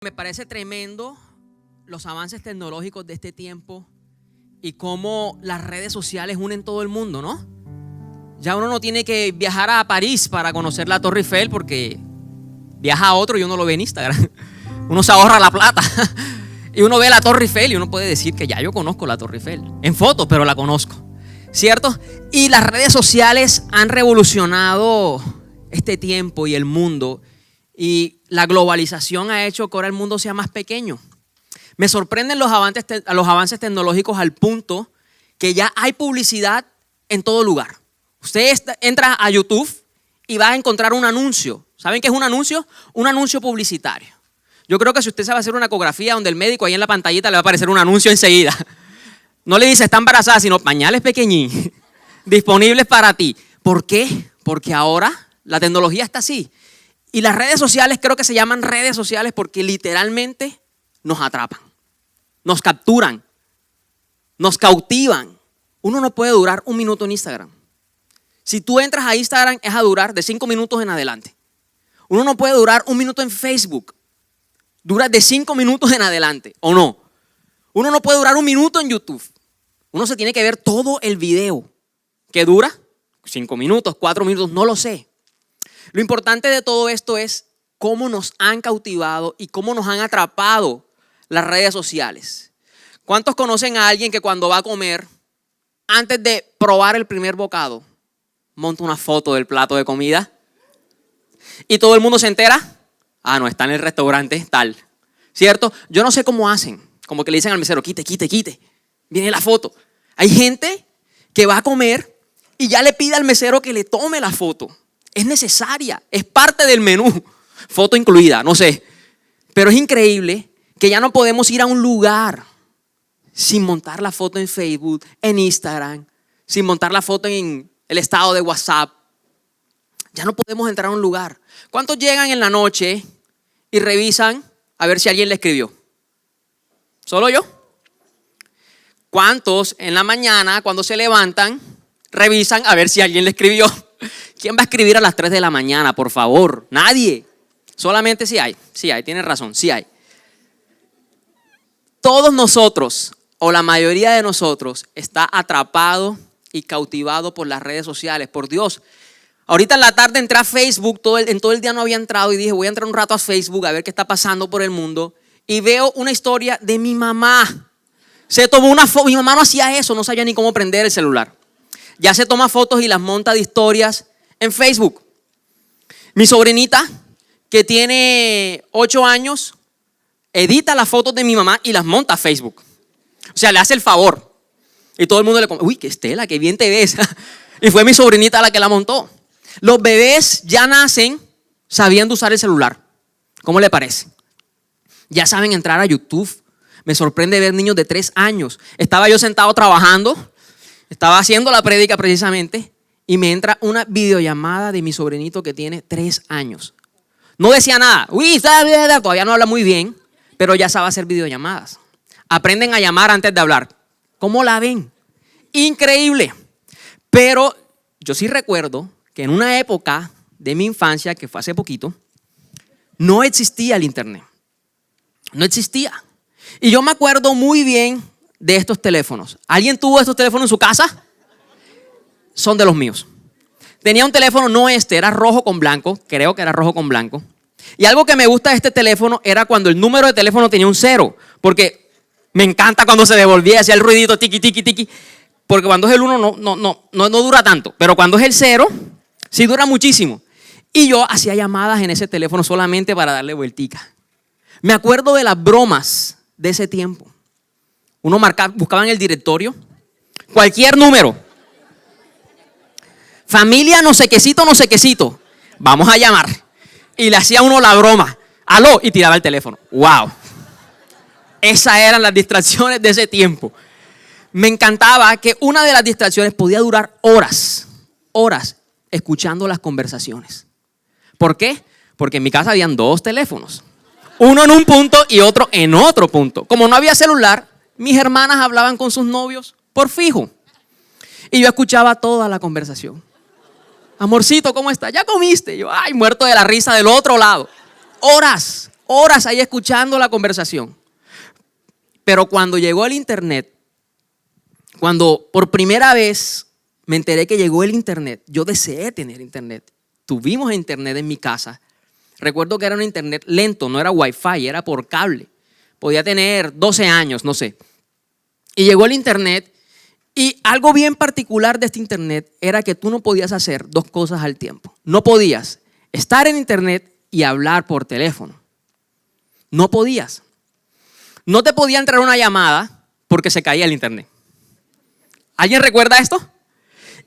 Me parece tremendo los avances tecnológicos de este tiempo y cómo las redes sociales unen todo el mundo, ¿no? Ya uno no tiene que viajar a París para conocer la Torre Eiffel porque viaja a otro y uno lo ve en Instagram. Uno se ahorra la plata y uno ve la Torre Eiffel y uno puede decir que ya yo conozco la Torre Eiffel. En fotos, pero la conozco, ¿cierto? Y las redes sociales han revolucionado este tiempo y el mundo. Y la globalización ha hecho que ahora el mundo sea más pequeño. Me sorprenden los avances tecnológicos al punto que ya hay publicidad en todo lugar. Usted entra a YouTube y va a encontrar un anuncio. ¿Saben qué es un anuncio? Un anuncio publicitario. Yo creo que si usted sabe hacer una ecografía donde el médico ahí en la pantallita le va a aparecer un anuncio enseguida. No le dice está embarazada, sino pañales pequeñín, disponibles para ti. ¿Por qué? Porque ahora la tecnología está así. Y las redes sociales creo que se llaman redes sociales porque literalmente nos atrapan, nos capturan, nos cautivan. Uno no puede durar un minuto en Instagram. Si tú entras a Instagram es a durar de 5 minutos en adelante. Uno no puede durar un minuto en Facebook. Dura de 5 minutos en adelante, ¿o no? Uno no puede durar un minuto en YouTube. Uno se tiene que ver todo el video. ¿Qué dura? 5 minutos, 4 minutos, no lo sé. Lo importante de todo esto es cómo nos han cautivado y cómo nos han atrapado las redes sociales. ¿Cuántos conocen a alguien que cuando va a comer, antes de probar el primer bocado, monta una foto del plato de comida? Y todo el mundo se entera. Ah, no, está en el restaurante tal, ¿cierto? Yo no sé cómo hacen. Como que le dicen al mesero, quite. Viene la foto. Hay gente que va a comer y ya le pide al mesero que le tome la foto. Es necesaria, es parte del menú, foto incluida, no sé. Pero es increíble que ya no podemos ir a un lugar sin montar la foto en Facebook, en Instagram, sin montar la foto en el estado de WhatsApp. Ya no podemos entrar a un lugar. ¿Cuántos llegan en la noche y revisan a ver si alguien le escribió? ¿Solo yo? ¿Cuántos en la mañana cuando se levantan revisan a ver si alguien le escribió? ¿Quién va a escribir a las 3 de la mañana, por favor? Nadie. Solamente sí hay, tienes razón, sí hay. Todos nosotros, o la mayoría de nosotros, está atrapado y cautivado por las redes sociales, por Dios. Ahorita en la tarde entré a Facebook, en todo el día no había entrado y dije voy a entrar un rato a Facebook a ver qué está pasando por el mundo. Y veo una historia de mi mamá. Se tomó una foto, mi mamá no hacía eso, no sabía ni cómo prender el celular. Ya se toma fotos y las monta de historias en Facebook. Mi sobrinita, que tiene 8 años, edita las fotos de mi mamá y las monta a Facebook. O sea, le hace el favor. Y todo el mundo le come, uy, qué Estela, qué bien te ves. Y fue mi sobrinita la que la montó. Los bebés ya nacen sabiendo usar el celular. ¿Cómo le parece? Ya saben entrar a YouTube. Me sorprende ver niños de 3 años. Estaba yo sentado trabajando. Estaba haciendo la prédica precisamente y me entra una videollamada de mi sobrinito que tiene 3 años. No decía nada. Uy, todavía no habla muy bien, pero ya sabe hacer videollamadas. Aprenden a llamar antes de hablar. ¿Cómo la ven? Increíble. Pero yo sí recuerdo que en una época de mi infancia, que fue hace poquito, no existía el internet. No existía. Y yo me acuerdo muy bien de estos teléfonos. ¿Alguien tuvo estos teléfonos en su casa? Son de los míos. Tenía un teléfono, no era rojo con blanco, creo que era rojo con blanco. Y algo que me gusta de este teléfono era cuando el número de teléfono tenía un 0, porque me encanta cuando se devolvía, hacía el ruidito tiqui, porque cuando es el 1 no dura tanto, pero cuando es el 0, sí dura muchísimo. Y yo hacía llamadas en ese teléfono solamente para darle vueltica. Me acuerdo de las bromas de ese tiempo. Uno buscaba en el directorio cualquier número. Familia no sé quesito. Vamos a llamar. Y le hacía uno la broma. Aló, y tiraba el teléfono. Wow. Esas eran las distracciones de ese tiempo. Me encantaba que una de las distracciones podía durar horas escuchando las conversaciones. ¿Por qué? Porque en mi casa habían 2 teléfonos. Uno en un punto y otro en otro punto. Como no había celular, mis hermanas hablaban con sus novios por fijo. Y yo escuchaba toda la conversación. Amorcito, ¿cómo estás? ¿Ya comiste? Yo, ay, muerto de la risa del otro lado. Horas horas ahí escuchando la conversación. Pero cuando llegó el internet, cuando por primera vez me enteré que llegó el internet, yo deseé tener internet. Tuvimos internet en mi casa. Recuerdo que era un internet lento, no era wifi, era por cable. Podía tener 12 años, no sé. Y llegó el internet y algo bien particular de este internet era que tú no podías hacer dos cosas al tiempo. No podías estar en internet y hablar por teléfono. No podías. No te podía entrar una llamada porque se caía el internet. ¿Alguien recuerda esto?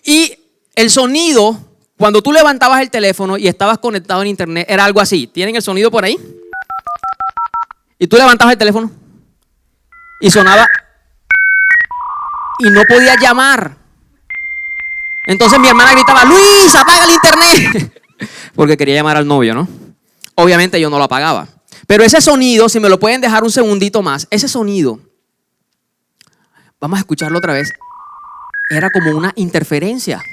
Y el sonido, cuando tú levantabas el teléfono y estabas conectado en internet, era algo así. ¿Tienen el sonido por ahí? Y tú levantabas el teléfono y sonaba y no podías llamar. Entonces mi hermana gritaba, Luis, apaga el internet. Porque quería llamar al novio, ¿no? Obviamente yo no lo apagaba. Pero ese sonido, si me lo pueden dejar un segundito más, ese sonido, vamos a escucharlo otra vez, era como una interferencia.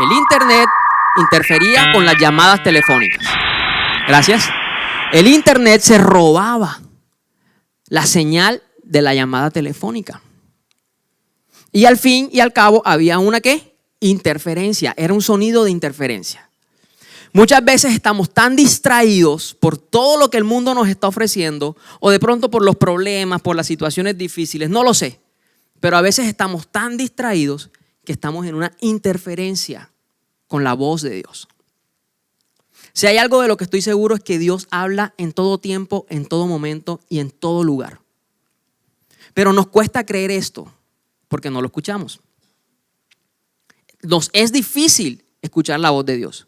El internet interfería con las llamadas telefónicas. Gracias. El internet se robaba la señal de la llamada telefónica. Y al fin y al cabo había una ¿qué? Interferencia. Era un sonido de interferencia. Muchas veces estamos tan distraídos por todo lo que el mundo nos está ofreciendo o de pronto por los problemas, por las situaciones difíciles, no lo sé. Pero a veces estamos tan distraídos que estamos en una interferencia con la voz de Dios. Si hay algo de lo que estoy seguro es que Dios habla en todo tiempo, en todo momento y en todo lugar. Pero nos cuesta creer esto porque no lo escuchamos. Nos es difícil escuchar la voz de Dios.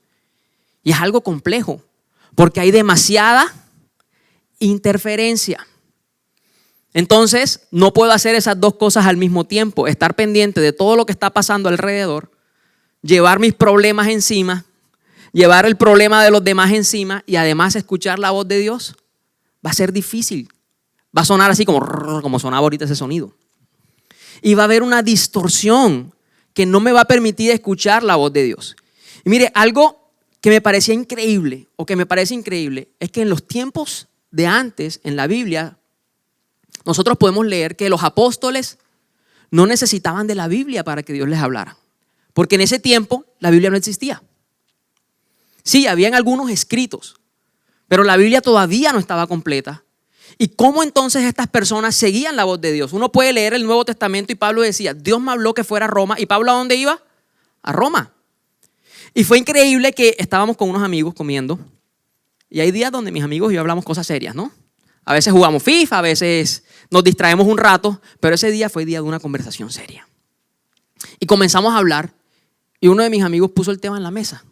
Y es algo complejo porque hay demasiada interferencia. Entonces, no puedo hacer esas dos cosas al mismo tiempo. Estar pendiente de todo lo que está pasando alrededor, llevar mis problemas encima, llevar el problema de los demás encima y además escuchar la voz de Dios. Va a ser difícil. Va a sonar así como sonaba ahorita ese sonido. Y va a haber una distorsión que no me va a permitir escuchar la voz de Dios. Y mire, algo que me parecía increíble o que me parece increíble es que en los tiempos de antes, en la Biblia, nosotros podemos leer que los apóstoles no necesitaban de la Biblia para que Dios les hablara. Porque en ese tiempo la Biblia no existía. Sí, habían algunos escritos, pero la Biblia todavía no estaba completa. ¿Y cómo entonces estas personas seguían la voz de Dios? Uno puede leer el Nuevo Testamento y Pablo decía, Dios me habló que fuera a Roma. ¿Y Pablo a dónde iba? A Roma. Y fue increíble que estábamos con unos amigos comiendo. Y hay días donde mis amigos y yo hablamos cosas serias, ¿no? A veces jugamos FIFA, a veces nos distraemos un rato, pero ese día fue día de una conversación seria. Y comenzamos a hablar y uno de mis amigos puso el tema en la mesa.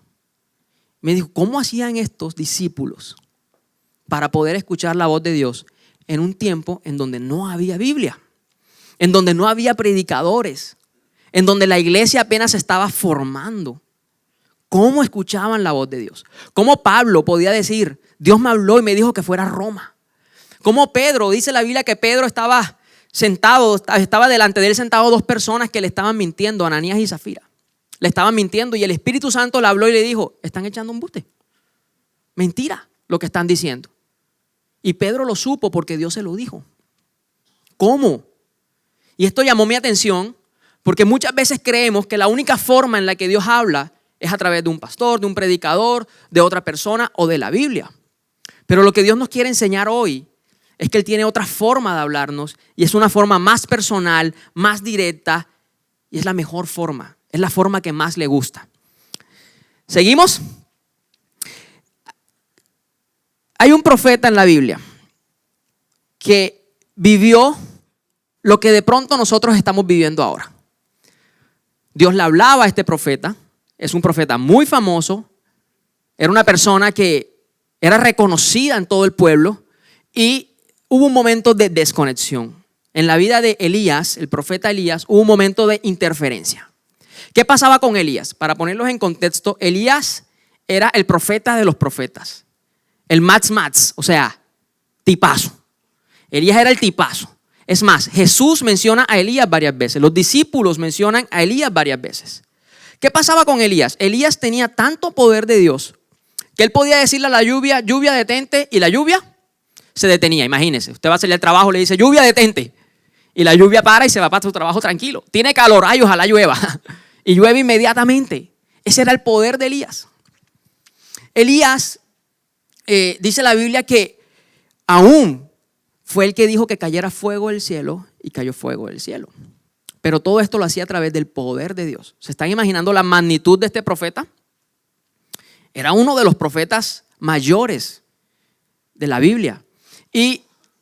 Me dijo, ¿cómo hacían estos discípulos para poder escuchar la voz de Dios en un tiempo en donde no había Biblia, en donde no había predicadores, en donde la iglesia apenas se estaba formando? ¿Cómo escuchaban la voz de Dios? ¿Cómo Pablo podía decir, Dios me habló y me dijo que fuera a Roma? ¿Cómo Pedro, dice la Biblia que Pedro estaba delante de él sentado dos personas que le estaban mintiendo, Ananías y Zafira? Le estaban mintiendo y el Espíritu Santo le habló y le dijo, están echando embuste. Mentira lo que están diciendo. Y Pedro lo supo porque Dios se lo dijo. ¿Cómo? Y esto llamó mi atención porque muchas veces creemos que la única forma en la que Dios habla es a través de un pastor, de un predicador, de otra persona o de la Biblia. Pero lo que Dios nos quiere enseñar hoy es que Él tiene otra forma de hablarnos y es una forma más personal, más directa y es la mejor forma, es la forma que más le gusta. ¿Seguimos? Hay un profeta en la Biblia que vivió lo que de pronto nosotros estamos viviendo ahora. Dios le hablaba a este profeta. Es un profeta muy famoso, era una persona que era reconocida en todo el pueblo y hubo un momento de desconexión. En la vida de Elías, el profeta Elías, hubo un momento de interferencia. ¿Qué pasaba con Elías? Para ponerlos en contexto, Elías era el profeta de los profetas, el Mats, o sea, tipazo. Elías era el tipazo. Es más, Jesús menciona a Elías varias veces, los discípulos mencionan a Elías varias veces. ¿Qué pasaba con Elías? Elías tenía tanto poder de Dios que él podía decirle a la lluvia, lluvia detente, y la lluvia se detenía. Imagínense, usted va a salir al trabajo, le dice lluvia detente, y la lluvia para y se va para su trabajo tranquilo. Tiene calor, ay, ojalá llueva, y llueve inmediatamente. Ese era el poder de Elías. Elías, dice la Biblia que aún fue el que dijo que cayera fuego del cielo, y cayó fuego del cielo. Pero todo esto lo hacía a través del poder de Dios. ¿Se están imaginando la magnitud de este profeta? Era uno de los profetas mayores de la Biblia. Y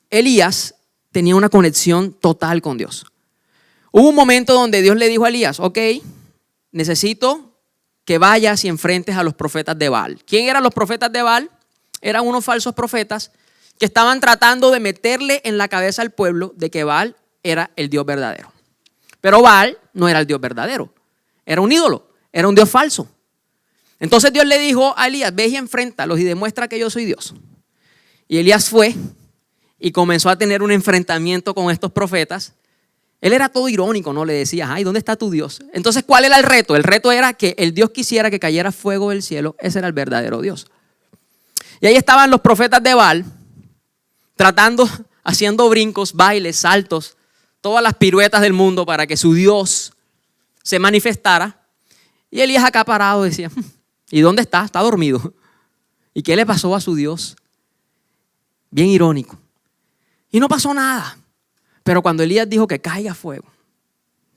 Elías tenía una conexión total con Dios. Hubo un momento donde Dios le dijo a Elías, ok, necesito que vayas y enfrentes a los profetas de Baal. ¿Quién eran los profetas de Baal? Eran unos falsos profetas que estaban tratando de meterle en la cabeza al pueblo de que Baal era el Dios verdadero. Pero Baal no era el Dios verdadero, era un ídolo, era un Dios falso. Entonces Dios le dijo a Elías, ve y enfréntalos y demuestra que yo soy Dios. Y Elías fue y comenzó a tener un enfrentamiento con estos profetas. Él era todo irónico, ¿no? Le decía, ay, ¿dónde está tu Dios? Entonces, ¿cuál era el reto? El reto era que el Dios quisiera que cayera fuego del cielo. Ese era el verdadero Dios. Y ahí estaban los profetas de Baal, tratando, haciendo brincos, bailes, saltos, todas las piruetas del mundo para que su Dios se manifestara. Y Elías acá parado decía, ¿y dónde está? Está dormido. ¿Y qué le pasó a su Dios? Bien irónico. Y no pasó nada. Pero cuando Elías dijo que caiga fuego,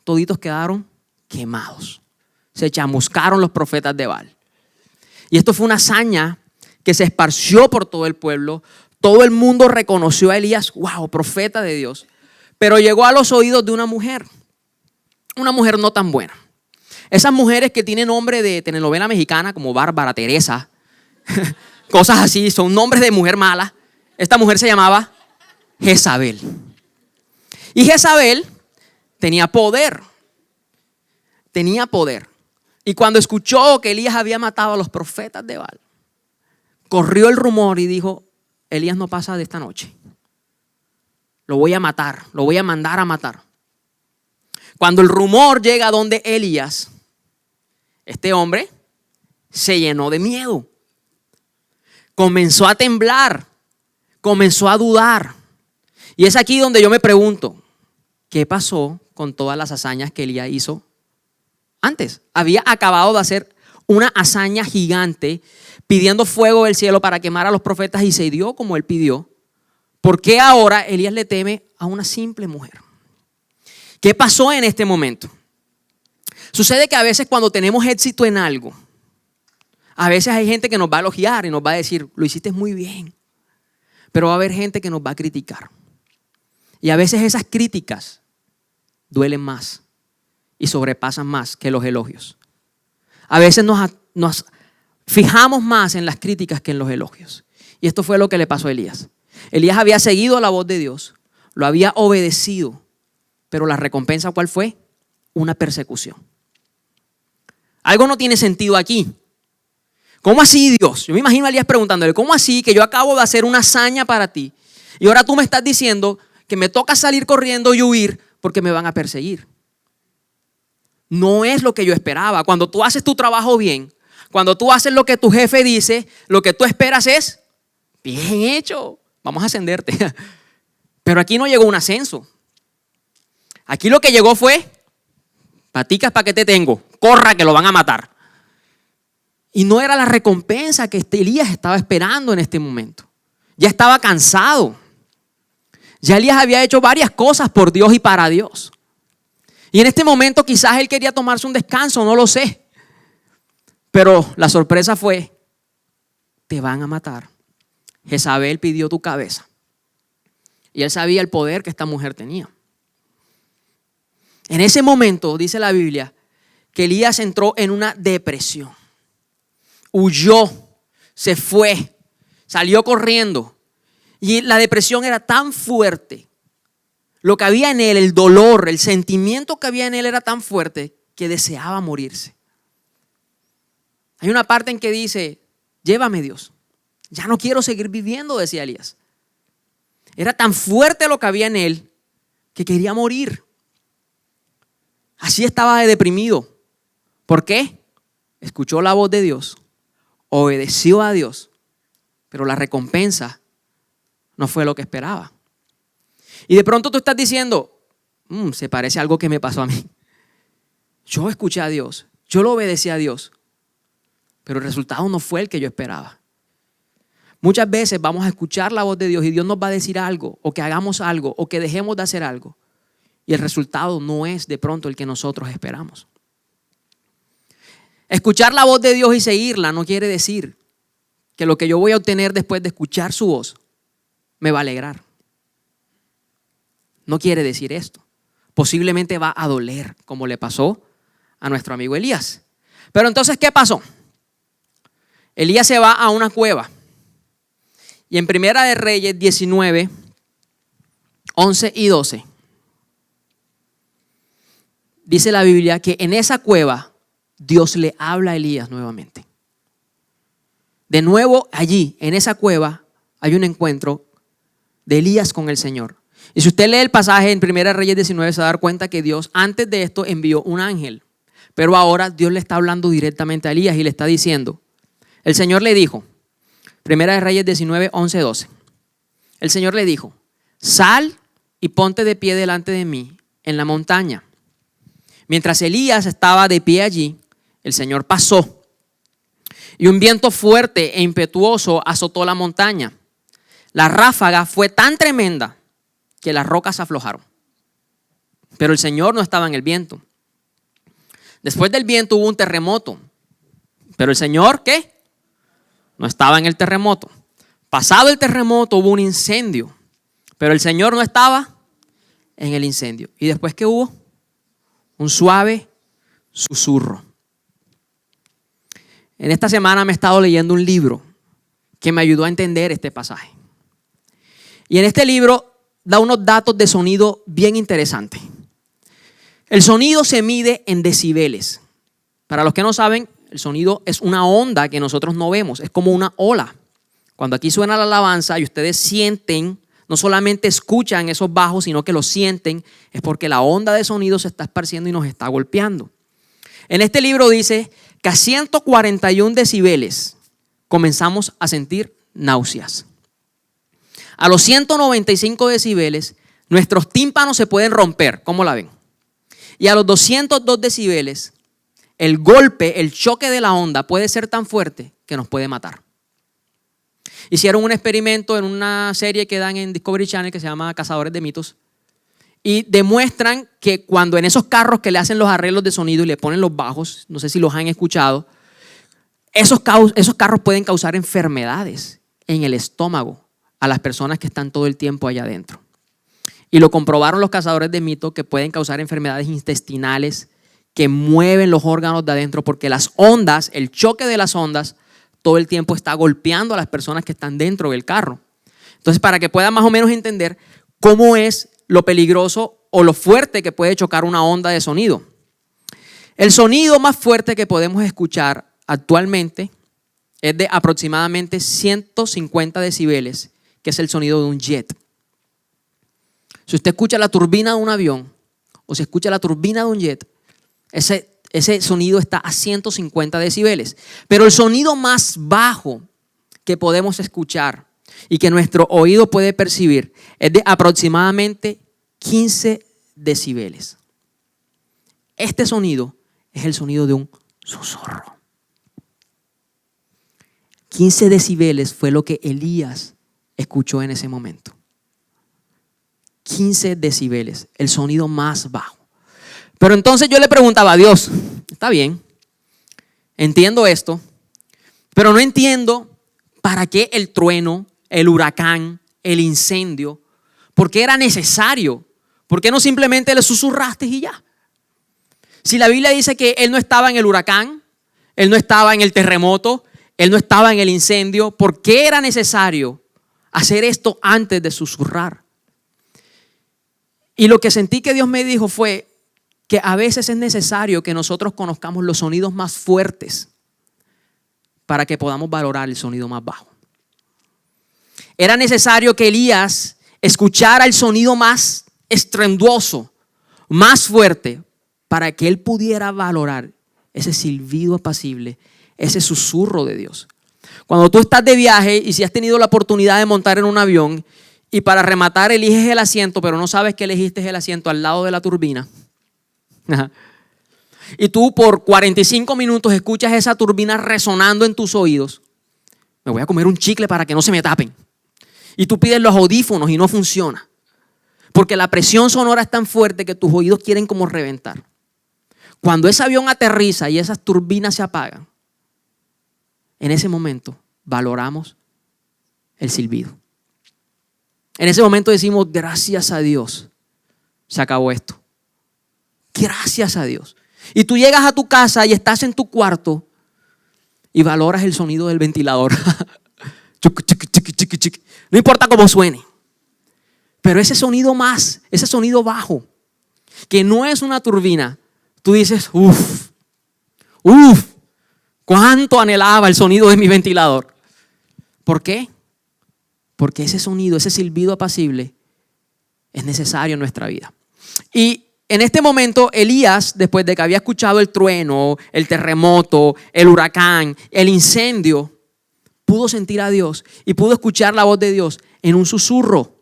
toditos quedaron quemados. Se chamuscaron los profetas de Baal. Y esto fue una hazaña que se esparció por todo el pueblo. Todo el mundo reconoció a Elías, wow, profeta de Dios. Pero llegó a los oídos de una mujer no tan buena. Esas mujeres que tienen nombre de telenovela mexicana como Bárbara, Teresa, cosas así, son nombres de mujer mala. Esta mujer se llamaba Jezabel. Y Jezabel tenía poder. Tenía poder. Y cuando escuchó que Elías había matado a los profetas de Baal, corrió el rumor y dijo, Elías no pasa de esta noche. Lo voy a matar, lo voy a mandar a matar. Cuando el rumor llega a donde Elías, este hombre se llenó de miedo. Comenzó a temblar, comenzó a dudar. Y es aquí donde yo me pregunto, ¿qué pasó con todas las hazañas que Elías hizo antes? Había acabado de hacer una hazaña gigante pidiendo fuego del cielo para quemar a los profetas y se dio como él pidió. ¿Por qué ahora Elías le teme a una simple mujer? ¿Qué pasó en este momento? Sucede que a veces cuando tenemos éxito en algo, a veces hay gente que nos va a elogiar y nos va a decir, lo hiciste muy bien. Pero va a haber gente que nos va a criticar. Y a veces esas críticas duelen más y sobrepasan más que los elogios. A veces nos fijamos más en las críticas que en los elogios. Y esto fue lo que le pasó a Elías. Elías había seguido la voz de Dios, lo había obedecido, pero la recompensa ¿cuál fue? Una persecución. Algo no tiene sentido aquí. ¿Cómo así, Dios? Yo me imagino a Elías preguntándole, ¿cómo así que yo acabo de hacer una hazaña para ti y ahora tú me estás diciendo que me toca salir corriendo y huir porque me van a perseguir? No es lo que yo esperaba. Cuando tú haces tu trabajo bien, cuando tú haces lo que tu jefe dice, lo que tú esperas es, bien hecho, vamos a ascenderte. Pero aquí no llegó un ascenso. Aquí lo que llegó fue, paticas, ¿para qué te tengo? Corra que lo van a matar. Y no era la recompensa que Elías estaba esperando en este momento. Ya estaba cansado. Ya Elías había hecho varias cosas por Dios y para Dios. Y en este momento quizás él quería tomarse un descanso, no lo sé. Pero la sorpresa fue, te van a matar. Jezabel pidió tu cabeza. Y él sabía el poder que esta mujer tenía. En ese momento, dice la Biblia, que Elías entró en una depresión. Huyó, se fue, salió corriendo. Y la depresión era tan fuerte. Lo que había en él, el dolor, el sentimiento que había en él era tan fuerte que deseaba morirse. Hay una parte en que dice, llévame Dios. Ya no quiero seguir viviendo, decía Elías. Era tan fuerte lo que había en él que quería morir. Así estaba de deprimido. ¿Por qué? Escuchó la voz de Dios, obedeció a Dios, pero la recompensa no fue lo que esperaba. Y de pronto tú estás diciendo, se parece a algo que me pasó a mí. Yo escuché a Dios, yo lo obedecí a Dios, pero el resultado no fue el que yo esperaba. Muchas veces vamos a escuchar la voz de Dios y Dios nos va a decir algo, o que hagamos algo, o que dejemos de hacer algo. Y el resultado no es de pronto el que nosotros esperamos. Escuchar la voz de Dios y seguirla no quiere decir que lo que yo voy a obtener después de escuchar su voz me va a alegrar. No quiere decir esto. Posiblemente va a doler, como le pasó a nuestro amigo Elías. Pero entonces, ¿qué pasó? Elías se va a una cueva. Y en Primera de Reyes 19, 11 y 12, dice la Biblia que en esa cueva Dios le habla a Elías nuevamente. De nuevo allí, en esa cueva, hay un encuentro de Elías con el Señor. Y si usted lee el pasaje en Primera de Reyes 19, se va a dar cuenta que Dios antes de esto envió un ángel. Pero ahora Dios le está hablando directamente a Elías y le está diciendo, el Señor le dijo, Primera de Reyes 19, 11, 12. El Señor le dijo, sal y ponte de pie delante de mí en la montaña. Mientras Elías estaba de pie allí, el Señor pasó y un viento fuerte e impetuoso azotó la montaña. La ráfaga fue tan tremenda que las rocas se aflojaron. Pero el Señor no estaba en el viento. Después del viento hubo un terremoto. Pero el Señor, ¿qué? No estaba en el terremoto. Pasado el terremoto hubo un incendio, pero el Señor no estaba en el incendio. ¿Y después qué hubo? Un suave susurro. En esta semana me he estado leyendo un libro que me ayudó a entender este pasaje. Y en este libro da unos datos de sonido bien interesantes. El sonido se mide en decibeles. Para los que no saben, el sonido es una onda que nosotros no vemos, es como una ola. Cuando aquí suena la alabanza y ustedes sienten, no solamente escuchan esos bajos, sino que los sienten, es porque la onda de sonido se está esparciendo y nos está golpeando. En este libro dice que a 141 decibeles comenzamos a sentir náuseas. A los 195 decibeles, nuestros tímpanos se pueden romper. ¿Cómo la ven? Y a los 202 decibeles, el golpe, el choque de la onda puede ser tan fuerte que nos puede matar. Hicieron un experimento en una serie que dan en Discovery Channel que se llama Cazadores de Mitos y demuestran que cuando en esos carros que le hacen los arreglos de sonido y le ponen los bajos, no sé si los han escuchado, esos carros pueden causar enfermedades en el estómago a las personas que están todo el tiempo allá adentro. Y lo comprobaron los cazadores de mitos que pueden causar enfermedades intestinales que mueven los órganos de adentro porque las ondas, el choque de las ondas, todo el tiempo está golpeando a las personas que están dentro del carro. Entonces, para que puedan más o menos entender cómo es lo peligroso o lo fuerte que puede chocar una onda de sonido. El sonido más fuerte que podemos escuchar actualmente es de aproximadamente 150 decibeles, que es el sonido de un jet. Si usted escucha la turbina de un avión o si escucha la turbina de un jet, ese sonido está a 150 decibeles. Pero el sonido más bajo que podemos escuchar y que nuestro oído puede percibir es de aproximadamente 15 decibeles. Este sonido es el sonido de un susurro. 15 decibeles fue lo que Elías escuchó en ese momento. 15 decibeles, el sonido más bajo. Pero entonces yo le preguntaba a Dios, está bien, entiendo esto, pero no entiendo para qué el trueno, el huracán, el incendio, por qué era necesario, por qué no simplemente le susurraste y ya. Si la Biblia dice que él no estaba en el huracán, él no estaba en el terremoto, él no estaba en el incendio, ¿por qué era necesario hacer esto antes de susurrar? Y lo que sentí que Dios me dijo fue que a veces es necesario que nosotros conozcamos los sonidos más fuertes para que podamos valorar el sonido más bajo. Era necesario que Elías escuchara el sonido más estruendoso, más fuerte, para que él pudiera valorar ese silbido apacible, ese susurro de Dios. Cuando tú estás de viaje y si has tenido la oportunidad de montar en un avión y para rematar eliges el asiento, pero no sabes que elegiste el asiento al lado de la turbina. Y tú por 45 minutos escuchas esa turbina resonando en tus oídos. Me voy a comer un chicle para que no se me tapen. Y tú pides los audífonos y no funciona. Porque la presión sonora es tan fuerte que tus oídos quieren como reventar. Cuando ese avión aterriza y esas turbinas se apagan, en ese momento valoramos el silbido. En ese momento decimos, gracias a Dios, se acabó esto. Gracias a Dios. Y tú llegas a tu casa y estás en tu cuarto y valoras el sonido del ventilador. No importa cómo suene. Pero ese sonido bajo, que no es una turbina, tú dices, uff, cuánto anhelaba el sonido de mi ventilador. ¿Por qué? Porque ese sonido, ese silbido apacible es necesario en nuestra vida. Y en este momento Elías, después de que había escuchado el trueno, el terremoto, el huracán, el incendio, pudo sentir a Dios y pudo escuchar la voz de Dios en un susurro.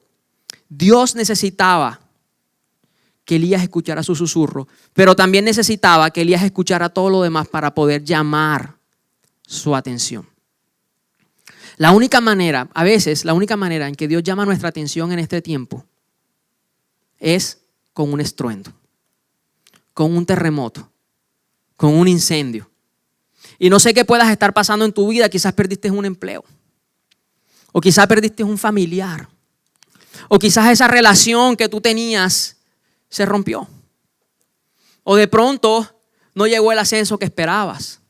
Dios necesitaba que Elías escuchara su susurro, pero también necesitaba que Elías escuchara todo lo demás para poder llamar su atención. La única manera en que Dios llama nuestra atención en este tiempo es con un estruendo, con un terremoto, con un incendio. Y no sé qué puedas estar pasando en tu vida, quizás perdiste un empleo, o quizás perdiste un familiar, o quizás esa relación que tú tenías se rompió, o de pronto no llegó el ascenso que esperabas.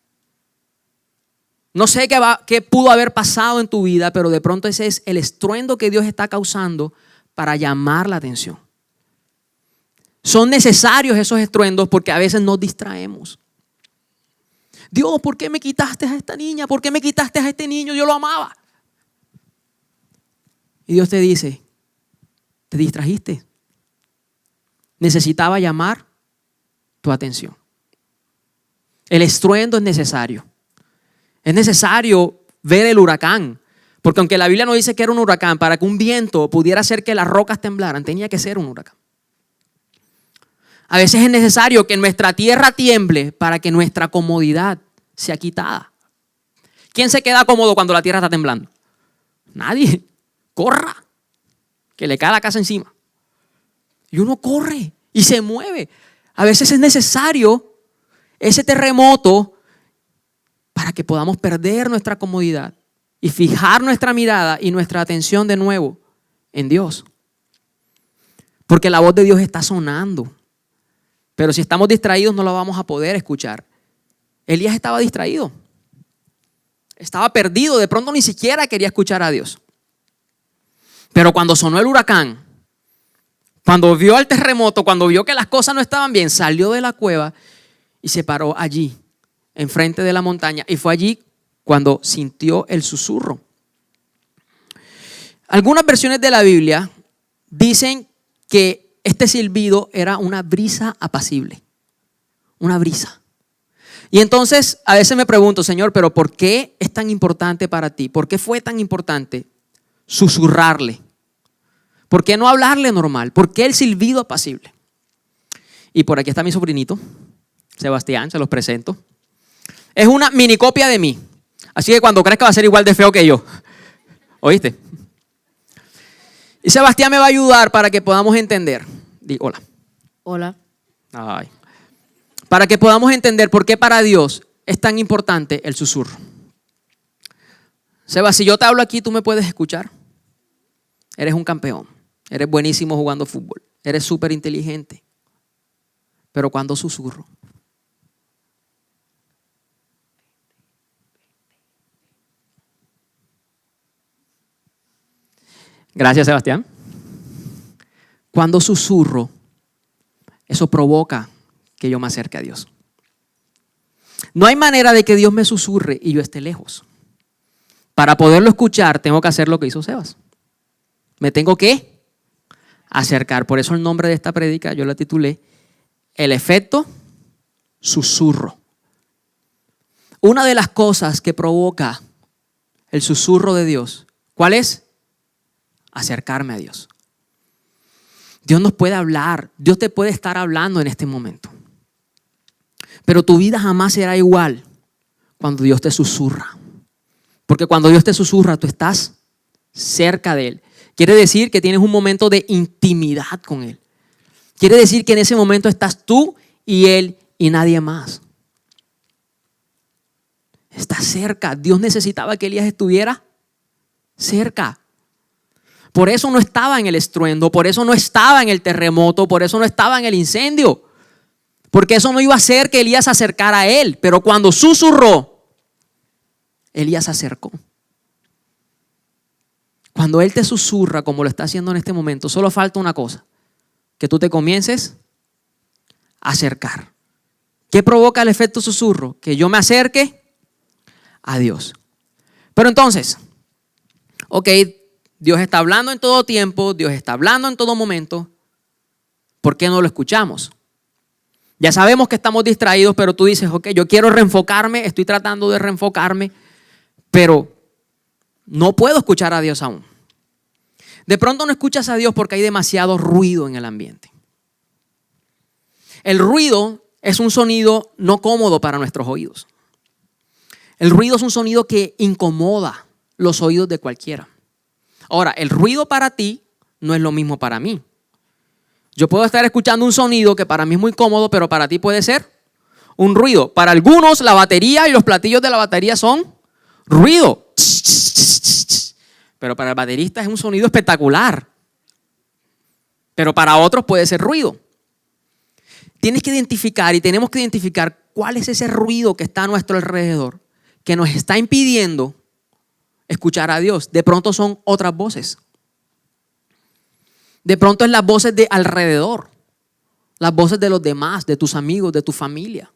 No sé qué pudo haber pasado en tu vida, pero de pronto ese es el estruendo que Dios está causando para llamar la atención. Son necesarios esos estruendos porque a veces nos distraemos. Dios, ¿por qué me quitaste a esta niña? ¿Por qué me quitaste a este niño? Yo lo amaba. Y Dios te dice, te distrajiste. Necesitaba llamar tu atención. El estruendo es necesario. Es necesario ver el huracán. Porque aunque la Biblia no dice que era un huracán, para que un viento pudiera hacer que las rocas temblaran, tenía que ser un huracán. A veces es necesario que nuestra tierra tiemble para que nuestra comodidad sea quitada. ¿Quién se queda cómodo cuando la tierra está temblando? Nadie. Corra, que le cae la casa encima. Y uno corre y se mueve. A veces es necesario ese terremoto para que podamos perder nuestra comodidad y fijar nuestra mirada y nuestra atención de nuevo en Dios. Porque la voz de Dios está sonando. Pero si estamos distraídos no la vamos a poder escuchar. Elías estaba distraído. Estaba perdido. De pronto ni siquiera quería escuchar a Dios. Pero cuando sonó el huracán, cuando vio el terremoto, cuando vio que las cosas no estaban bien, salió de la cueva y se paró allí, enfrente de la montaña. Y fue allí cuando sintió el susurro. Algunas versiones de la Biblia dicen que este silbido era una brisa apacible. Una brisa. Y entonces a veces me pregunto, Señor, pero ¿por qué es tan importante para ti? ¿Por qué fue tan importante susurrarle? ¿Por qué no hablarle normal? ¿Por qué el silbido apacible? Y por aquí está mi sobrinito, Sebastián, se los presento. Es una mini copia de mí. Así que cuando crezca va a ser igual de feo que yo. ¿Oíste? Y Sebastián me va a ayudar para que podamos entender. Hola. Hola. Ay. Para que podamos entender por qué para Dios es tan importante el susurro. Seba, si yo te hablo aquí, ¿tú me puedes escuchar? Eres un campeón. Eres buenísimo jugando fútbol. Eres súper inteligente. Pero cuando susurro. Gracias, Sebastián. Cuando susurro, eso provoca que yo me acerque a Dios. No hay manera de que Dios me susurre y yo esté lejos. Para poderlo escuchar, tengo que hacer lo que hizo Sebas. Me tengo que acercar. Por eso el nombre de esta prédica yo la titulé El efecto susurro. Una de las cosas que provoca el susurro de Dios. ¿Cuál es? Acercarme a Dios. Dios nos puede hablar, Dios te puede estar hablando en este momento. Pero tu vida jamás será igual cuando Dios te susurra. Porque cuando Dios te susurra, tú estás cerca de Él. Quiere decir que tienes un momento de intimidad con Él. Quiere decir que en ese momento estás tú y Él y nadie más. Estás cerca. Dios necesitaba que Elías estuviera cerca. Por eso no estaba en el estruendo, por eso no estaba en el terremoto, por eso no estaba en el incendio. Porque eso no iba a hacer que Elías se acercara a él. Pero cuando susurró, Elías se acercó. Cuando Él te susurra como lo está haciendo en este momento, solo falta una cosa. Que tú te comiences a acercar. ¿Qué provoca el efecto susurro? Que yo me acerque a Dios. Pero entonces, ok, Dios está hablando en todo tiempo, Dios está hablando en todo momento. ¿Por qué no lo escuchamos? Ya sabemos que estamos distraídos, pero tú dices, ok, yo quiero reenfocarme, estoy tratando de reenfocarme, pero no puedo escuchar a Dios aún. De pronto no escuchas a Dios porque hay demasiado ruido en el ambiente. El ruido es un sonido no cómodo para nuestros oídos. El ruido es un sonido que incomoda los oídos de cualquiera. Ahora, el ruido para ti no es lo mismo para mí. Yo puedo estar escuchando un sonido que para mí es muy cómodo, pero para ti puede ser un ruido. Para algunos, la batería y los platillos de la batería son ruido. Pero para el baterista es un sonido espectacular. Pero para otros puede ser ruido. Tienes que identificar y tenemos que identificar cuál es ese ruido que está a nuestro alrededor, que nos está impidiendo escuchar a Dios. De pronto son otras voces. De pronto es las voces de alrededor, las voces de los demás, de tus amigos, de tu familia,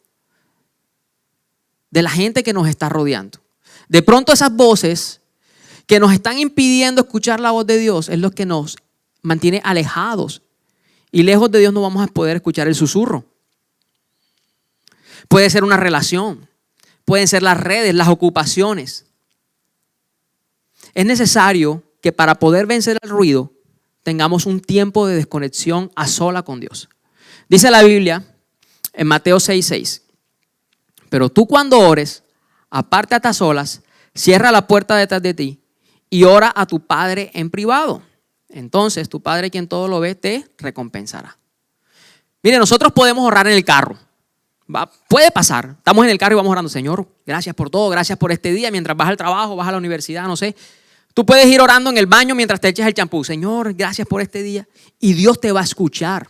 de la gente que nos está rodeando. De pronto esas voces que nos están impidiendo escuchar la voz de Dios es lo que nos mantiene alejados. Y lejos de Dios no vamos a poder escuchar el susurro. Puede ser una relación, pueden ser las redes, las ocupaciones. Es necesario que para poder vencer el ruido tengamos un tiempo de desconexión a sola con Dios. Dice la Biblia en Mateo 6:6. Pero tú cuando ores, apártate a solas, cierra la puerta detrás de ti y ora a tu Padre en privado. Entonces tu Padre, quien todo lo ve, te recompensará. Mire, nosotros podemos orar en el carro. Puede pasar. Estamos en el carro y vamos orando. Señor, gracias por todo, gracias por este día. Mientras vas al trabajo, vas a la universidad, no sé. Tú puedes ir orando en el baño mientras te echas el champú. Señor, gracias por este día. Y Dios te va a escuchar.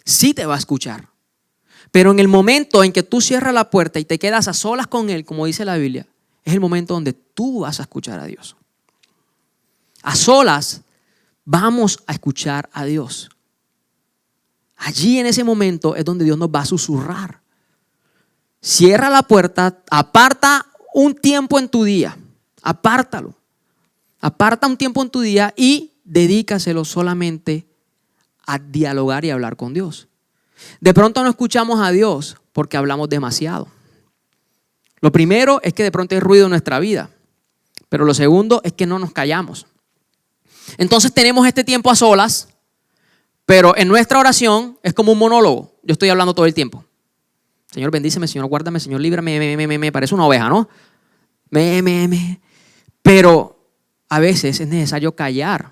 Sí te va a escuchar. Pero en el momento en que tú cierras la puerta y te quedas a solas con Él, como dice la Biblia, es el momento donde tú vas a escuchar a Dios. A solas vamos a escuchar a Dios. Allí en ese momento es donde Dios nos va a susurrar. Cierra la puerta, aparta un tiempo en tu día. Apártalo. Aparta un tiempo en tu día y dedícaselo solamente a dialogar y hablar con Dios. De pronto no escuchamos a Dios porque hablamos demasiado. Lo primero es que de pronto hay ruido en nuestra vida, pero lo segundo es que no nos callamos. Entonces tenemos este tiempo a solas, pero en nuestra oración es como un monólogo. Yo estoy hablando todo el tiempo. Señor, bendíceme, Señor, guárdame, Señor, líbrame, me parece una oveja, ¿no? Pero a veces es necesario callar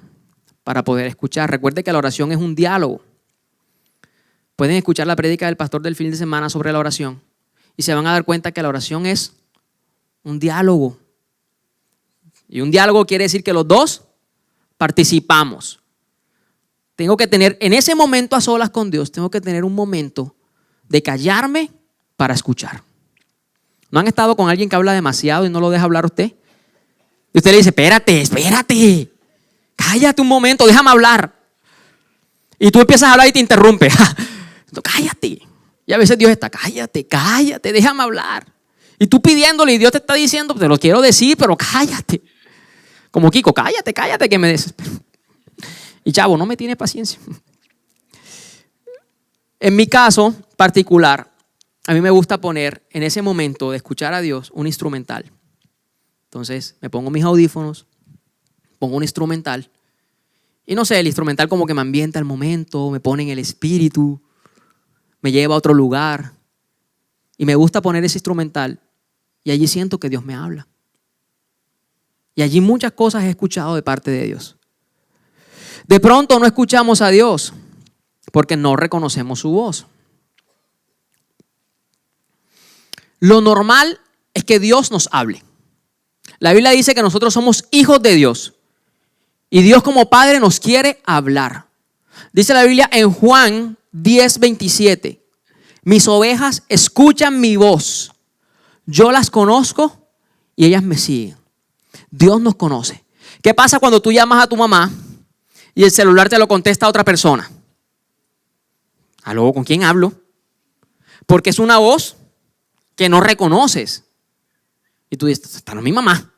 para poder escuchar. Recuerde que la oración es un diálogo. Pueden escuchar la prédica del pastor del fin de semana sobre la oración y se van a dar cuenta que la oración es un diálogo. Y un diálogo quiere decir que los dos participamos. Tengo que tener, en ese momento a solas con Dios, tengo que tener un momento de callarme para escuchar. ¿No han estado con alguien que habla demasiado y no lo deja hablar a usted? Y usted le dice, espérate, cállate un momento, déjame hablar. Y tú empiezas a hablar y te interrumpe. Cállate. Y a veces Dios está, cállate, déjame hablar. Y tú pidiéndole y Dios te está diciendo, te lo quiero decir, pero cállate. Como Kiko, cállate, que me desespero. Y chavo, no me tiene paciencia. En mi caso particular, a mí me gusta poner en ese momento de escuchar a Dios un instrumental. Entonces me pongo mis audífonos, pongo un instrumental y no sé, el instrumental como que me ambienta el momento, me pone en el espíritu, me lleva a otro lugar y me gusta poner ese instrumental y allí siento que Dios me habla. Y allí muchas cosas he escuchado de parte de Dios. De pronto no escuchamos a Dios porque no reconocemos su voz. Lo normal es que Dios nos hable. La Biblia dice que nosotros somos hijos de Dios y Dios como Padre nos quiere hablar. Dice la Biblia en Juan 10:27, mis ovejas escuchan mi voz, yo las conozco y ellas me siguen. Dios nos conoce. ¿Qué pasa cuando tú llamas a tu mamá y el celular te lo contesta otra persona? ¿Aló? ¿Con quién hablo? Porque es una voz que no reconoces. Y tú dices, esta no es mi mamá.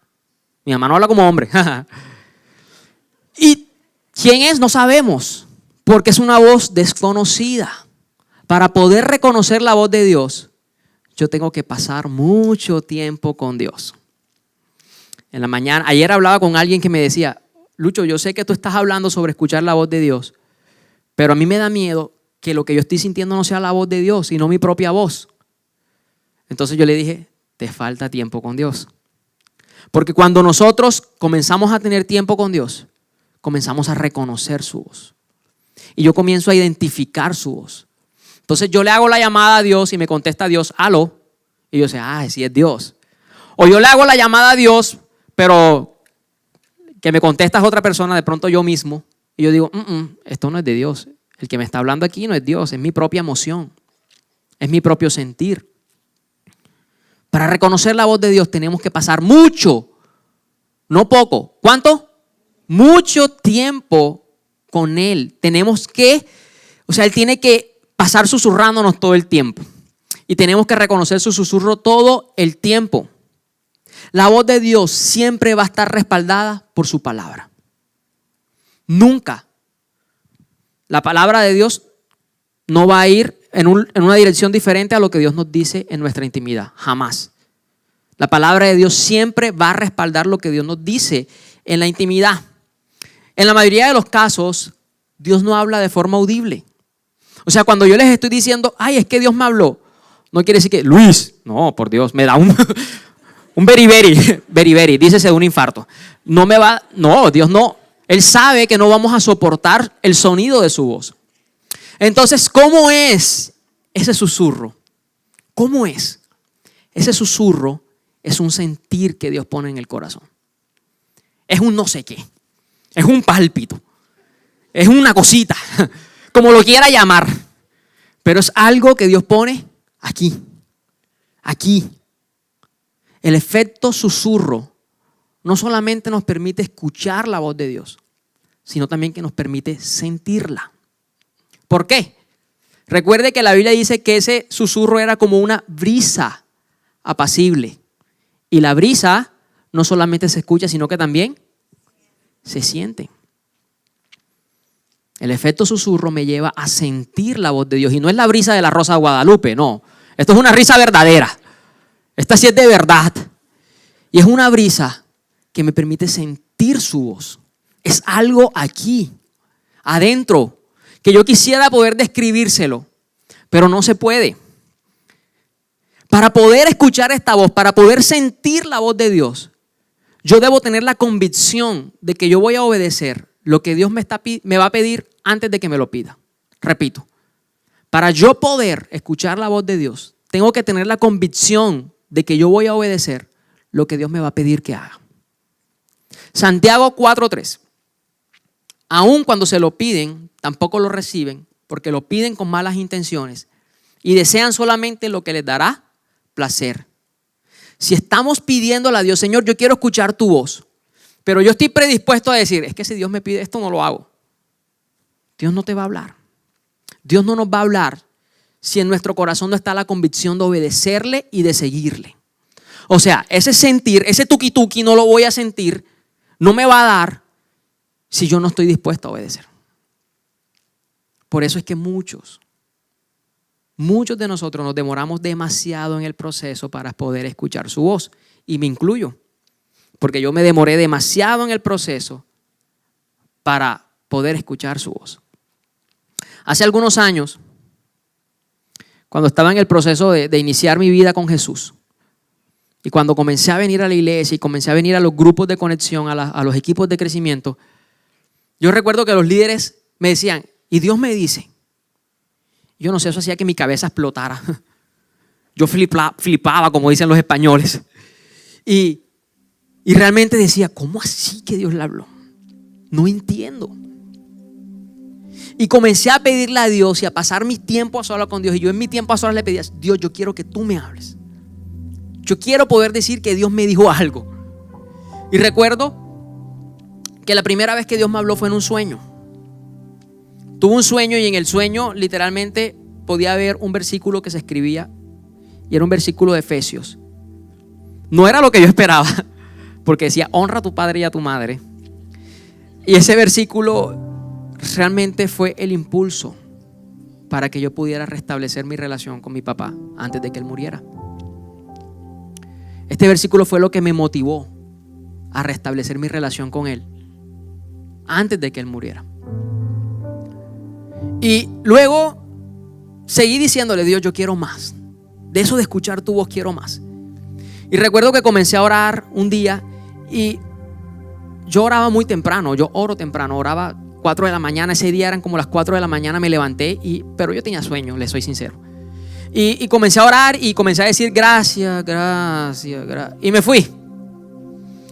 Mi mamá no habla como hombre. ¿Y quién es? No sabemos. Porque es una voz desconocida. Para poder reconocer la voz de Dios, yo tengo que pasar mucho tiempo con Dios. En la mañana, ayer hablaba con alguien que me decía, Lucho, yo sé que tú estás hablando sobre escuchar la voz de Dios, pero a mí me da miedo que lo que yo estoy sintiendo no sea la voz de Dios, sino mi propia voz. Entonces yo le dije, te falta tiempo con Dios. Porque cuando nosotros comenzamos a tener tiempo con Dios, comenzamos a reconocer su voz. Y yo comienzo a identificar su voz. Entonces yo le hago la llamada a Dios y me contesta Dios, aló. Y yo sé, sí es Dios. O yo le hago la llamada a Dios, pero que me contesta otra persona, de pronto yo mismo. Y yo digo, esto no es de Dios. El que me está hablando aquí no es Dios, es mi propia emoción. Es mi propio sentir. Para reconocer la voz de Dios tenemos que pasar mucho, no poco. ¿Cuánto? Mucho tiempo con Él. Tenemos que, Él tiene que pasar susurrándonos todo el tiempo. Y tenemos que reconocer su susurro todo el tiempo. La voz de Dios siempre va a estar respaldada por su palabra. Nunca. La palabra de Dios no va a ir en una dirección diferente a lo que Dios nos dice en nuestra intimidad. Jamás. La palabra de Dios siempre va a respaldar lo que Dios nos dice en la intimidad. En la mayoría de los casos, Dios no habla de forma audible. O sea, cuando yo les estoy diciendo, es que Dios me habló, no quiere decir que, Luis, no, por Dios, me da un beriberi, dícese de un infarto. No, Dios no. Él sabe que no vamos a soportar el sonido de su voz. Entonces, ¿cómo es ese susurro? ¿Cómo es? Ese susurro es un sentir que Dios pone en el corazón. Es un no sé qué. Es un pálpito. Es una cosita. Como lo quiera llamar. Pero es algo que Dios pone aquí. Aquí. El efecto susurro no solamente nos permite escuchar la voz de Dios, sino también que nos permite sentirla. ¿Por qué? Recuerde que la Biblia dice que ese susurro era como una brisa apacible. Y la brisa no solamente se escucha, sino que también se siente. El efecto susurro me lleva a sentir la voz de Dios. Y no es la brisa de la Rosa de Guadalupe, no. Esto es una risa verdadera. Esta sí es de verdad. Y es una brisa que me permite sentir su voz. Es algo aquí, adentro, que yo quisiera poder describírselo, pero no se puede. Para poder escuchar esta voz, para poder sentir la voz de Dios, yo debo tener la convicción de que yo voy a obedecer lo que Dios me va a pedir antes de que me lo pida. Repito, para yo poder escuchar la voz de Dios, tengo que tener la convicción de que yo voy a obedecer lo que Dios me va a pedir que haga. Santiago 4:3. Aun cuando se lo piden, tampoco lo reciben, porque lo piden con malas intenciones y desean solamente lo que les dará placer. Si estamos pidiéndole a Dios, Señor, yo quiero escuchar tu voz, pero yo estoy predispuesto a decir, es que si Dios me pide esto, no lo hago. Dios no te va a hablar. Dios no nos va a hablar si en nuestro corazón no está la convicción de obedecerle y de seguirle. O sea, ese sentir, ese tuki-tuki no lo voy a sentir, no me va a dar si yo no estoy dispuesto a obedecer. Por eso es que muchos de nosotros nos demoramos demasiado en el proceso para poder escuchar su voz. Y me incluyo. porque yo me demoré demasiado en el proceso para poder escuchar su voz. Hace algunos años, cuando estaba en el proceso de iniciar mi vida con Jesús, y cuando comencé a venir a la iglesia y comencé a venir a los grupos de conexión, a los equipos de crecimiento, yo recuerdo que los líderes me decían, y Dios me dice, yo no sé, eso hacía que mi cabeza explotara. Yo flipaba, como dicen los españoles. Y realmente decía, ¿cómo así que Dios le habló? No entiendo. Y comencé a pedirle a Dios y a pasar mi tiempo a solas con Dios. Y yo en mi tiempo a solas le pedía, Dios, yo quiero que tú me hables. Yo quiero poder decir que Dios me dijo algo. Y recuerdo que la primera vez que Dios me habló fue en un sueño. Tuve un sueño y en el sueño literalmente podía ver un versículo que se escribía y era un versículo de Efesios. No era lo que yo esperaba, porque decía, honra a tu padre y a tu madre. Y ese versículo realmente fue el impulso para que yo pudiera restablecer mi relación con mi papá antes de que él muriera. Este versículo fue lo que me motivó a restablecer mi relación con él antes de que él muriera. Y luego seguí diciéndole, Dios, yo quiero más. De eso de escuchar tu voz quiero más. Y recuerdo que comencé a orar un día y yo oraba muy temprano. Yo oro temprano, oraba 4 de la mañana. Ese día eran como las 4 de la mañana, me levanté, pero yo tenía sueño, les soy sincero. Y comencé a orar y comencé a decir gracias. Y me fui.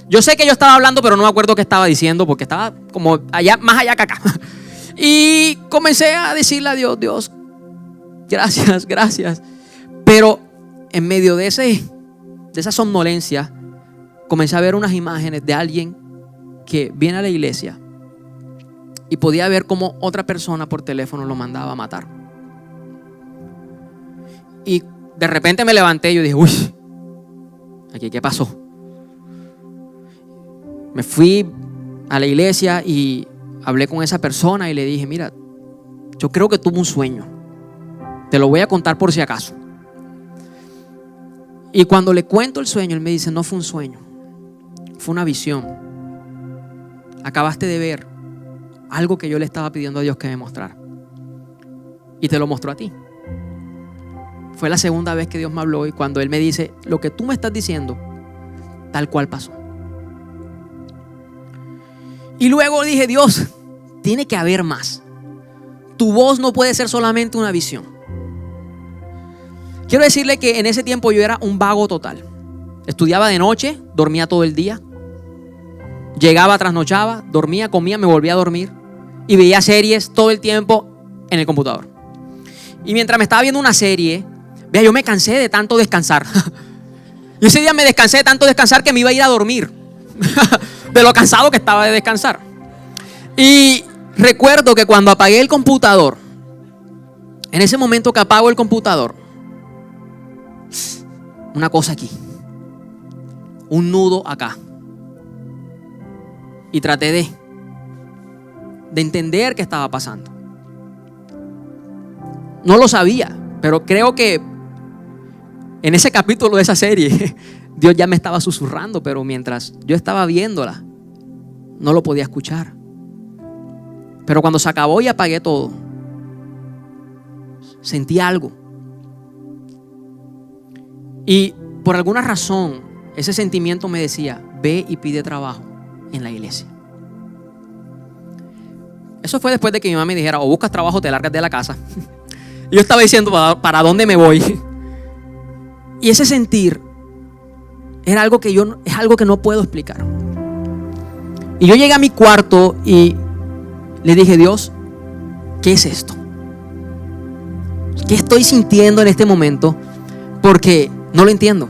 Yo sé que yo estaba hablando, pero no me acuerdo qué estaba diciendo porque estaba como allá, más allá que acá. Y comencé a decirle a Dios, Dios, gracias. Pero en medio de esa somnolencia, comencé a ver unas imágenes de alguien que viene a la iglesia y podía ver cómo otra persona por teléfono lo mandaba a matar. Y de repente me levanté y yo dije, uy, ¿aquí qué pasó? Me fui a la iglesia y hablé con esa persona y le dije, mira, yo creo que tuve un sueño. Te lo voy a contar por si acaso. Y cuando le cuento el sueño, él me dice, no fue un sueño, fue una visión. Acabaste de ver algo que yo le estaba pidiendo a Dios que me mostrara. Y te lo mostró a ti. Fue la segunda vez que Dios me habló y cuando Él me dice, lo que tú me estás diciendo, tal cual pasó. Y luego dije, Dios, tiene que haber más. Tu voz no puede ser solamente una visión. Quiero decirle que en ese tiempo yo era un vago total. Estudiaba de noche, dormía todo el día. Llegaba, trasnochaba, dormía, comía, me volvía a dormir. Y veía series todo el tiempo en el computador. Y mientras me estaba viendo una serie, vea, yo me cansé de tanto descansar. Y ese día me descansé de tanto descansar que me iba a ir a dormir. De lo cansado que estaba de descansar. Y recuerdo que cuando apagué el computador, en ese momento que apago el computador, una cosa aquí, un nudo acá. Y traté de entender qué estaba pasando. No lo sabía, pero creo que en ese capítulo de esa serie Dios ya me estaba susurrando, pero mientras yo estaba viéndola no lo podía escuchar. Pero cuando se acabó y apagué todo, sentí algo. Y por alguna razón ese sentimiento me decía, ve y pide trabajo en la iglesia. Eso fue después de que mi mamá me dijera, o buscas trabajo o te largas de la casa. Y yo estaba diciendo, ¿para dónde me voy? Y ese sentir era algo que es algo que no puedo explicar. Y yo llegué a mi cuarto y le dije, Dios, ¿qué es esto? ¿Qué estoy sintiendo en este momento? Porque no lo entiendo.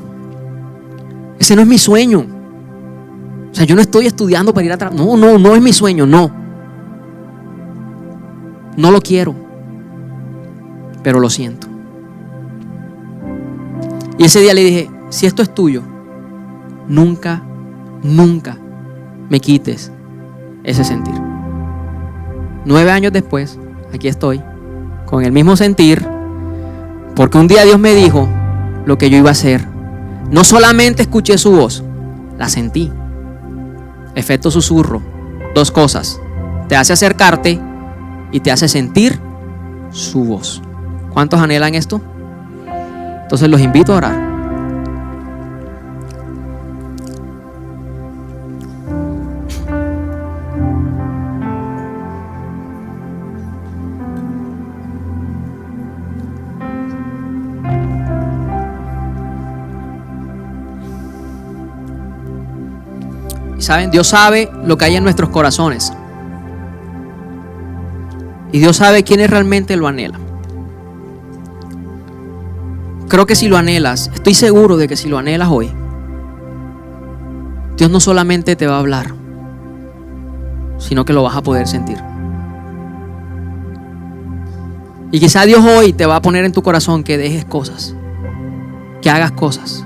Ese no es mi sueño. O sea, yo no estoy estudiando para ir atrás. No es mi sueño, no. No lo quiero. Pero lo siento. Y ese día le dije, si esto es tuyo, nunca me quites ese sentir. 9 años después, aquí estoy, con el mismo sentir, porque un día Dios me dijo lo que yo iba a hacer. No solamente escuché su voz, la sentí. Efecto susurro. Dos cosas. Te hace acercarte y te hace sentir su voz. ¿Cuántos anhelan esto? Entonces los invito a orar. ¿Saben? Dios sabe lo que hay en nuestros corazones. Y Dios sabe quiénes realmente lo anhelan. Creo que si lo anhelas, estoy seguro de que si lo anhelas hoy, Dios no solamente te va a hablar, sino que lo vas a poder sentir. Y quizá Dios hoy te va a poner en tu corazón que dejes cosas, que hagas cosas.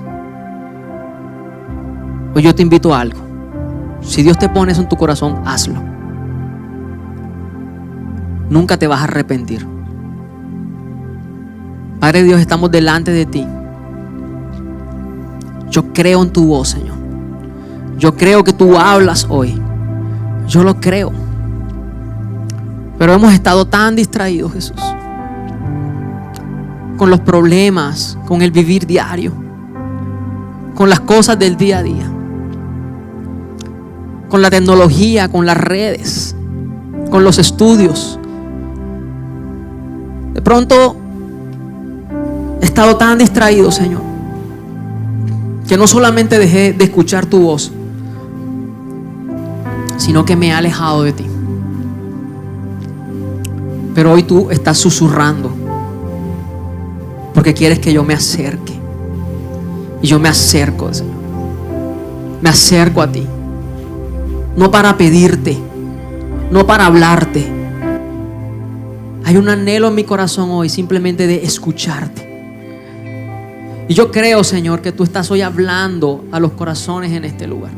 Hoy yo te invito a algo. Si Dios te pone eso en tu corazón, hazlo. Nunca te vas a arrepentir. Padre Dios, estamos delante de ti. Yo creo en tu voz, Señor. Yo creo que tú hablas hoy. Yo lo creo. Pero hemos estado tan distraídos, Jesús, con los problemas, con el vivir diario, con las cosas del día a día, con la tecnología, con las redes, con los estudios. De pronto he estado tan distraído, Señor, que no solamente dejé de escuchar tu voz, sino que me he alejado de ti. Pero hoy tú estás susurrando, porque quieres que yo me acerque. Y yo me acerco, Señor. Me acerco a ti. No para pedirte, no para hablarte. Hay un anhelo en mi corazón hoy simplemente de escucharte. Y yo creo, Señor, que tú estás hoy hablando a los corazones en este lugar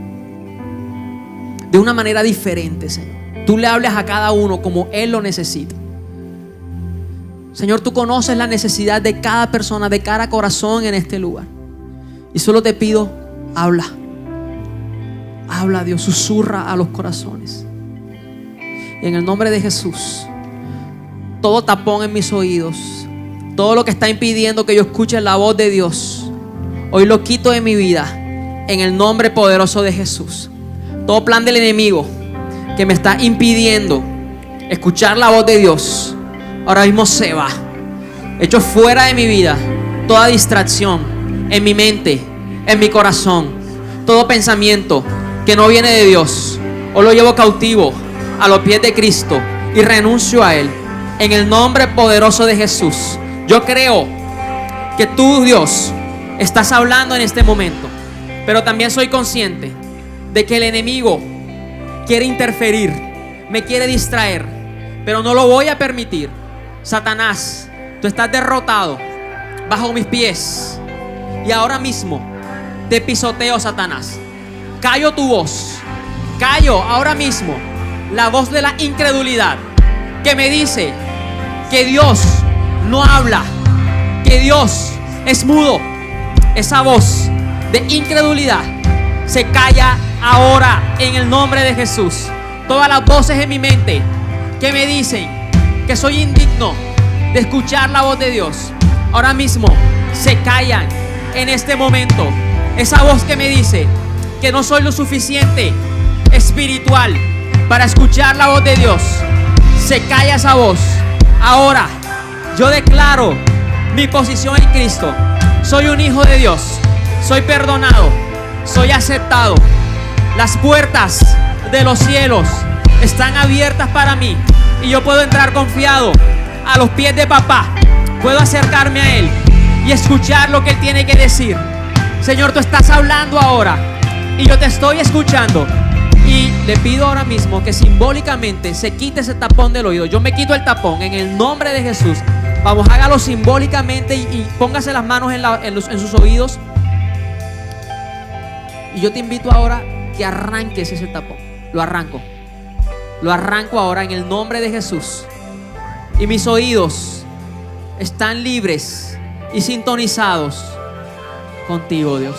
de una manera diferente, Señor. Tú le hablas a cada uno como Él lo necesita. Señor, tú conoces la necesidad de cada persona, de cada corazón en este lugar. Y solo te pido, habla. Habla, Dios, susurra a los corazones. Y en el nombre de Jesús, todo tapón en mis oídos, todo lo que está impidiendo que yo escuche la voz de Dios, hoy lo quito de mi vida en el nombre poderoso de Jesús. Todo plan del enemigo que me está impidiendo escuchar la voz de Dios, ahora mismo se va. Echo fuera de mi vida toda distracción en mi mente, en mi corazón, todo pensamiento que no viene de Dios. Hoy lo llevo cautivo a los pies de Cristo y renuncio a Él en el nombre poderoso de Jesús. Yo creo que tú, Dios, estás hablando en este momento, pero también soy consciente de que el enemigo quiere interferir, me quiere distraer, pero no lo voy a permitir. Satanás, tú estás derrotado bajo mis pies y ahora mismo te pisoteo, Satanás. Callo tu voz, callo ahora mismo la voz de la incredulidad que me dice que Dios no habla, que Dios es mudo. Esa voz de incredulidad se calla ahora en el nombre de Jesús. Todas las voces en mi mente que me dicen que soy indigno de escuchar la voz de Dios, ahora mismo se callan en este momento. Esa voz que me dice que no soy lo suficiente espiritual para escuchar la voz de Dios, se calla esa voz. Ahora yo declaro mi posición en Cristo. Soy un hijo de Dios, soy perdonado, soy aceptado. Las puertas de los cielos están abiertas para mí y yo puedo entrar confiado a los pies de papá. Puedo acercarme a Él y escuchar lo que Él tiene que decir. Señor, tú estás hablando ahora y yo te estoy escuchando. Y le pido ahora mismo que simbólicamente se quite ese tapón del oído. Yo me quito el tapón en el nombre de Jesús. Vamos, hágalo simbólicamente y póngase las manos en sus oídos. Y yo te invito ahora que arranques ese tapón. Lo arranco. Lo arranco ahora en el nombre de Jesús. Y mis oídos están libres y sintonizados contigo, Dios.